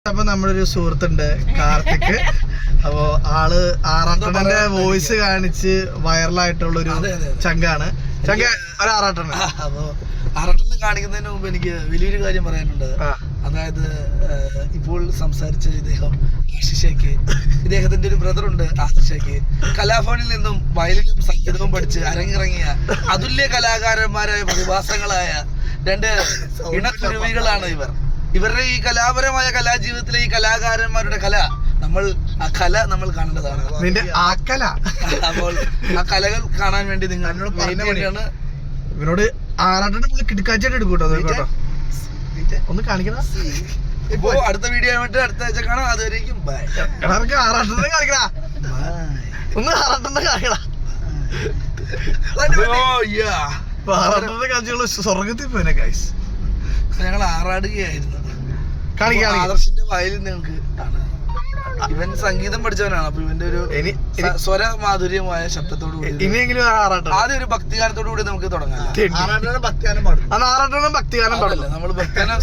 അപ്പൊ നമ്മളൊരു സുഹൃത്തുണ്ട് കാർത്തിക്. അപ്പൊ ആള് ആറാട്ടണ്ണന്റെ വോയിസ് കാണിച്ച് വൈറലായിട്ടുള്ളൊരു ചങ്കാണ്. ചങ്ക ഒരു ആറാട്ടണ്ണൻ. അപ്പൊ ആറാട്ടണ്ണൻ കാണിക്കുന്നതിന് മുമ്പ് എനിക്ക് വലിയൊരു കാര്യം പറയാനുണ്ട്. അതായത് ഇപ്പോൾ സംസാരിച്ച ഇദ്ദേഹം ആശിഷയ്ക്ക്, ഇദ്ദേഹത്തിന്റെ ഒരു ബ്രദർ ഉണ്ട് ആശിഷയ്ക്ക്, കലാഭവനിൽ നിന്നും വയലിനും സംഗീതവും പഠിച്ച് അരങ്ങിറങ്ങിയ അതുല്യ കലാകാരന്മാരായ പ്രതിഭാസങ്ങളായ രണ്ട് ഇണക്കുരുവികളാണ് ഇവർ. ഇവരുടെ ഈ കലാപരമായ കലാജീവിതത്തിലെ ഈ കലാകാരന്മാരുടെ കല നമ്മൾ കാണേണ്ടതാണ്. അപ്പോൾ ആ കലകൾ കാണാൻ വേണ്ടി നിങ്ങൾ ഇവരോട് ആറാട്ടണ്ണൻ കിടക്കാച്ചായിട്ട് എടുക്കൂട്ടോ. ഒന്ന് കാണിക്കണ. ഇപ്പോ അടുത്ത വീഡിയോ ആയിട്ട് അടുത്ത ആഴ്ച കാണാം. അതുവരേക്കും ബൈ. ആറാട്ടണ്ണനെ കാണിക്കണ. ഒന്ന് ആറാട്ടണ്ണനെ കാണിക്കണ. ആറാട്ടണ്ണനെ കാണിച്ചുള്ള സ്വർഗത്തിൽ പോയനെ ഗൈസ്. ഞങ്ങൾ ആറാടുകയായിരുന്നു. ആദർശിന്റെ വയലിൽ നിങ്ങൾക്ക് ഇവൻ സംഗീതം പഠിച്ചവനാണ്. അപ്പൊ ഇവന്റെ ഒരു സ്വര മാധുര്യമായ ശബ്ദത്തോടു കൂടി ഇനിയെങ്കിലും ആദ്യം ഒരു ഭക്തിഗാനത്തോടു കൂടി നമുക്ക് തുടങ്ങാം. ഭക്തിഗാനം പാടില്ല. നമ്മൾ ഭക്തിഗാനം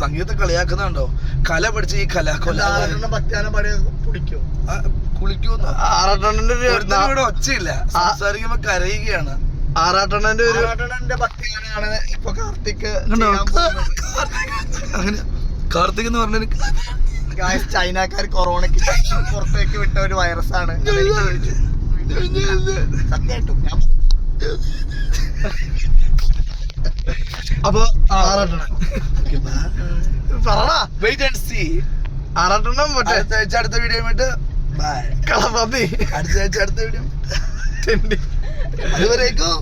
സംഗീതത്തെ കളിയാക്കുന്നുണ്ടോ? കല പഠിച്ച് ഈ കുളിക്കുമെന്നോ? ആറാട്ടണ്ണന്റെ ഇവിടെ ഒച്ചയില്ല, സംസാരിക്കുമ്പോ കരയുകയാണ്. ആറാട്ടണ്ണന്റെ ഒരു ഭക്തിഗാനാണ് ഇപ്പൊ കാർത്തിക്. അങ്ങനെ കാർത്തിക് എന്ന് പറഞ്ഞ ചൈനക്കാർ കൊറോണയ്ക്ക് പുറത്തേക്ക് വിട്ട ഒരു വൈറസാണ്. സത്യമായിട്ടും അപ്പൊ ആറാട്ടണ്ണൻ അടുത്ത വീഡിയോ ആയിട്ട് കളപ്പന്തി അടുത്ത വീഡിയോ അതുവരേക്കും